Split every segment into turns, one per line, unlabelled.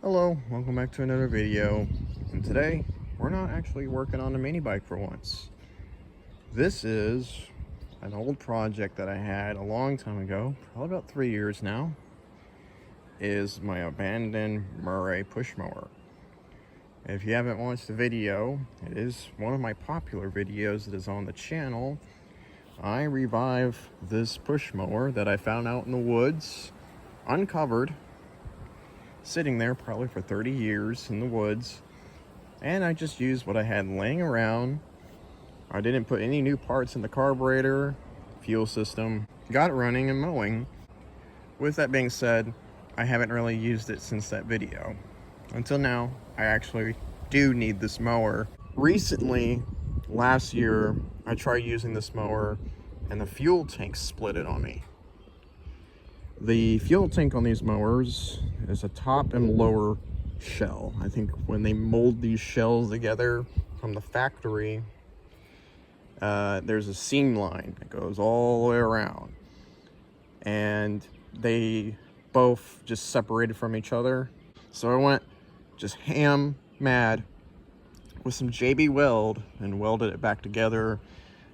Hello, welcome back to another video. And today, we're not actually working on a mini bike for once. This is an old project that I had a long time ago, probably about 3 years now. Is my abandoned Mower push mower. If you haven't watched the video, it is one of my popular videos that is on the channel. I revive this push mower that I found out in the woods, uncovered, sitting there probably for 30 years in the woods, and I just used what I had laying around. I didn't put any new parts in the carburetor, fuel system, got it running and mowing. With that being said, I haven't really used it since that video. Until now, I actually do need this mower. Recently, last year, I tried using this mower and the fuel tank split it on me. The fuel tank on these mowers is a top and lower shell. I think when they mold these shells together from the factory, there's a seam line that goes all the way around. And they both just separated from each other. So I went just ham mad with some JB weld and welded it back together.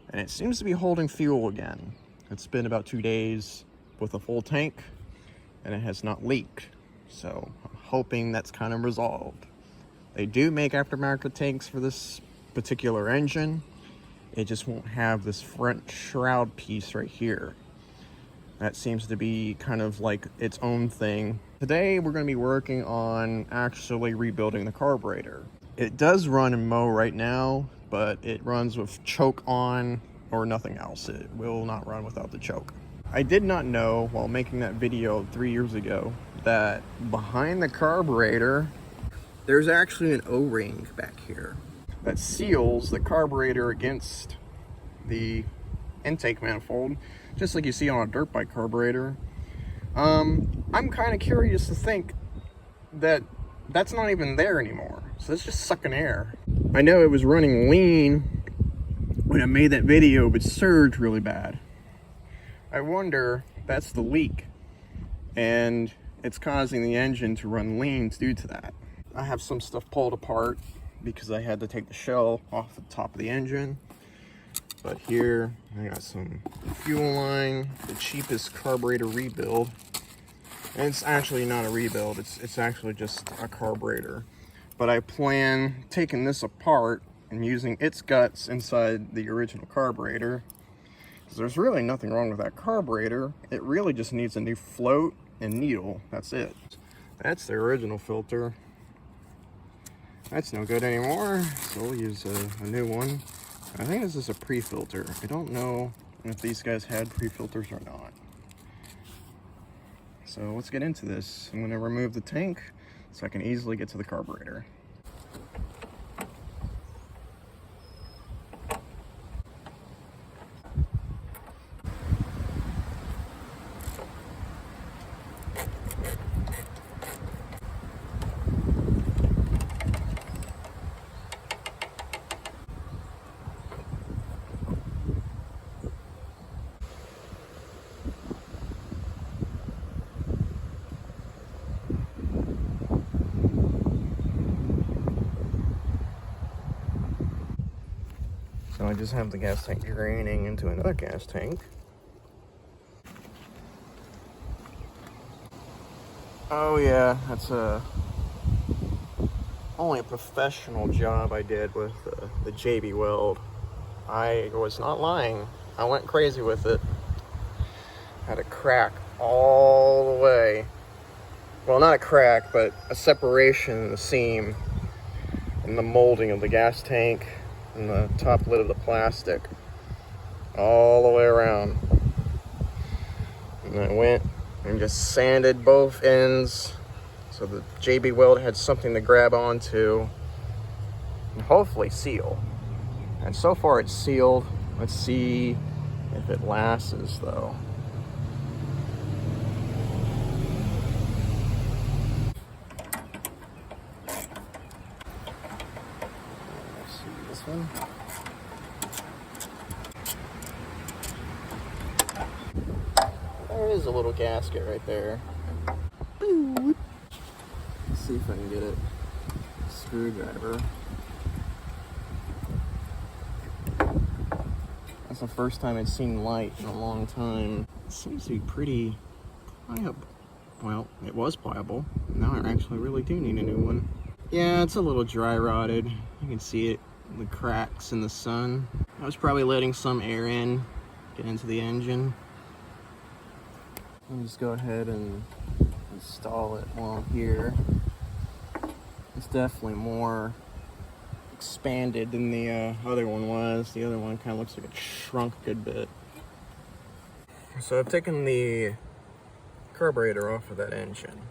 And it seems to be holding fuel again. It's been about 2 days with a full tank and it has not leaked, so I'm hoping that's kind of resolved. They do make aftermarket tanks for this particular engine. It just won't have this front shroud piece right here. That seems to be kind of like its own thing. Today we're going to be working on actually rebuilding the carburetor. It does run in mow right now, but it runs with choke on or nothing else. It will not run without the choke. I did not know while making that video 3 years ago that behind the carburetor, there's actually an O-ring back here that seals the carburetor against the intake manifold, just like you see on a dirt bike carburetor. I'm kind of curious to think that that's not even there anymore. So it's just sucking air. I know it was running lean when I made that video, but surged really bad. I wonder if that's the leak and it's causing the engine to run lean due to that. I have some stuff pulled apart because I had to take the shell off the top of the engine. But here I got some fuel line, the cheapest carburetor rebuild. And it's actually not a rebuild, it's actually just a carburetor. But I plan taking this apart and using its guts inside the original carburetor. There's really nothing wrong with that carburetor. It really just needs a new float and needle. That's it. That's the original filter. That's no good anymore, so we'll use a new one. I think this is a pre-filter. I don't know if these guys had pre-filters or not. So let's get into this. I'm gonna remove the tank so I can easily get to the carburetor. So I just have the gas tank draining into another gas tank. Oh yeah, that's only a professional job I did with the JB weld. I was not lying. I went crazy with it. Had a crack all the way. Well, not a crack, but a separation in the seam in the molding of the gas tank and the top lid of the plastic all the way around. And I went and just sanded both ends so the JB weld had something to grab onto and hopefully seal. And so far it's sealed. Let's see if it lasts though. Let's see this one. There is a little gasket right there. see if I can get it. Screwdriver. That's the first time I'd seen light in a long time. It seems to be pretty pliable. Well, it was pliable. Now I actually really do need a new one. Yeah, it's a little dry rotted. You can see it, the cracks in the sun. I was probably letting some air in, get into the engine. Let me just go ahead and install it while I'm here. It's definitely more expanded than the other one was. The other one kind of looks like it shrunk a good bit. So I've taken the carburetor off of that engine,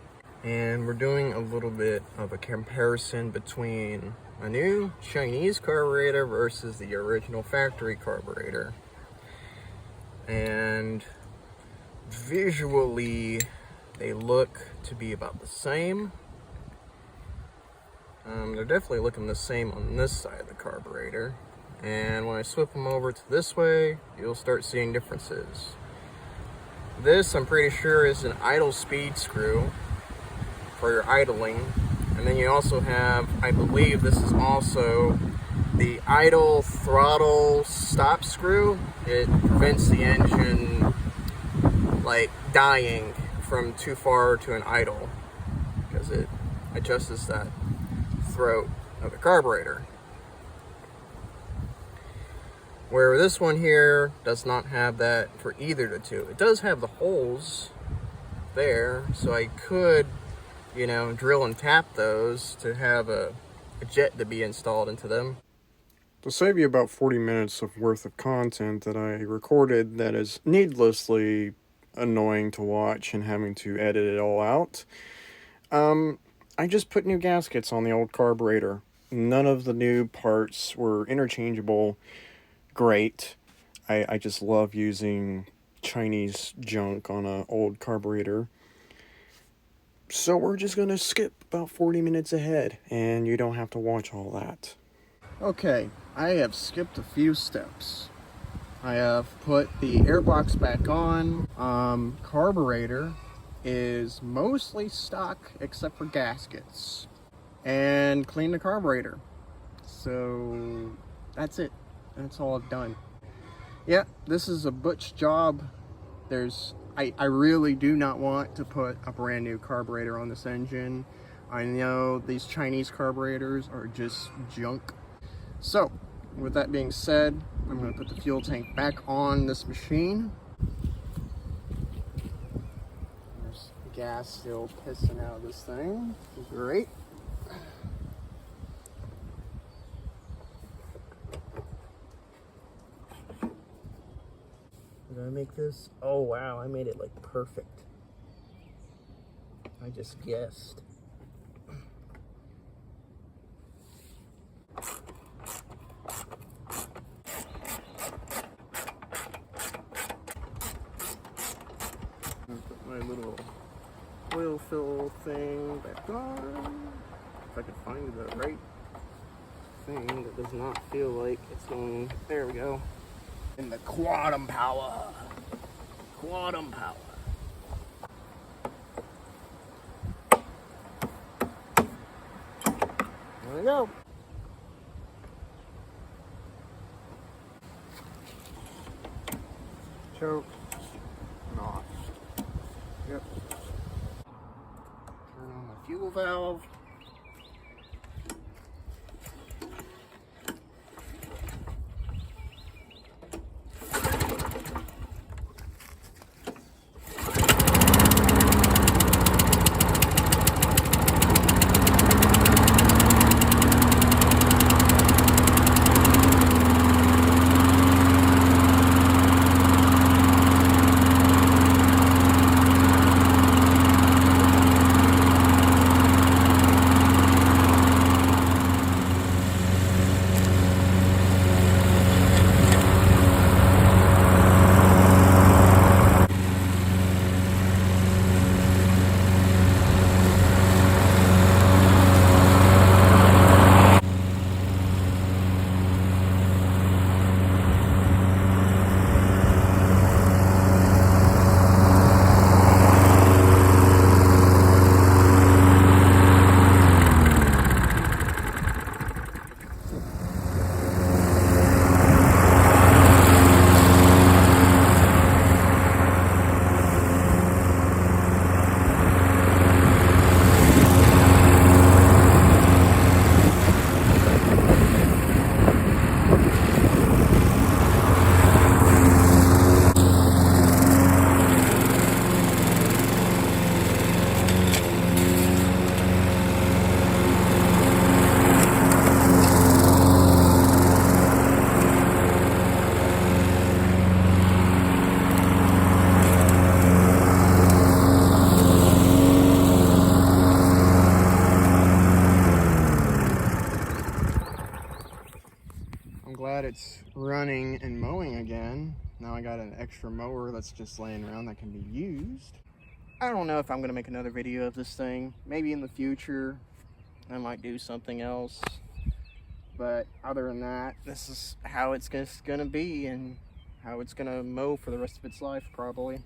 and we're doing a little bit of a comparison between a new Chinese carburetor versus the original factory carburetor. And visually they look to be about the same. They're definitely looking the same on this side of the carburetor, and when I swip them over to this way, you'll start seeing differences. This, I'm pretty sure, is an idle speed screw for your idling, and then you also have, I believe this is also the idle throttle stop screw. It prevents the engine like dying from too far to an idle, because it adjusts that throat of the carburetor. Where this one here does not have that for either of the two. It does have the holes there, so I could, you know, drill and tap those to have a jet to be installed into them. To save you about 40 minutes of worth of content that I recorded that is needlessly annoying to watch and having to edit it all out, I just put new gaskets on the old carburetor. None of the new parts were interchangeable. Great. I just love using Chinese junk on an old carburetor. So we're just going to skip about 40 minutes ahead, and you don't have to watch all that. Okay, I have skipped a few steps. I have put the airbox back on. Carburetor is mostly stock except for gaskets, and clean the carburetor. So that's it. That's all I've done. Yeah, this is a butch job. I really do not want to put a brand new carburetor on this engine. I know these Chinese carburetors are just junk. So with that being said, I'm going to put the fuel tank back on this machine. There's gas still pissing out of this thing. Great. Did I make this? Oh wow, I made it like perfect. I just guessed. Put my little oil fill thing back on. If I can find the right thing that does not feel like it's going. There we go. And the quantum power. Quantum power. There we go. Choke. And off. Yep. Turn on the fuel valve. it's running and mowing again. Now I got an extra mower that's just laying around that can be used. I don't know if I'm gonna make another video of this thing. Maybe in the future I might do something else. But other than that, this is how it's gonna be and how it's gonna mow for the rest of its life, probably.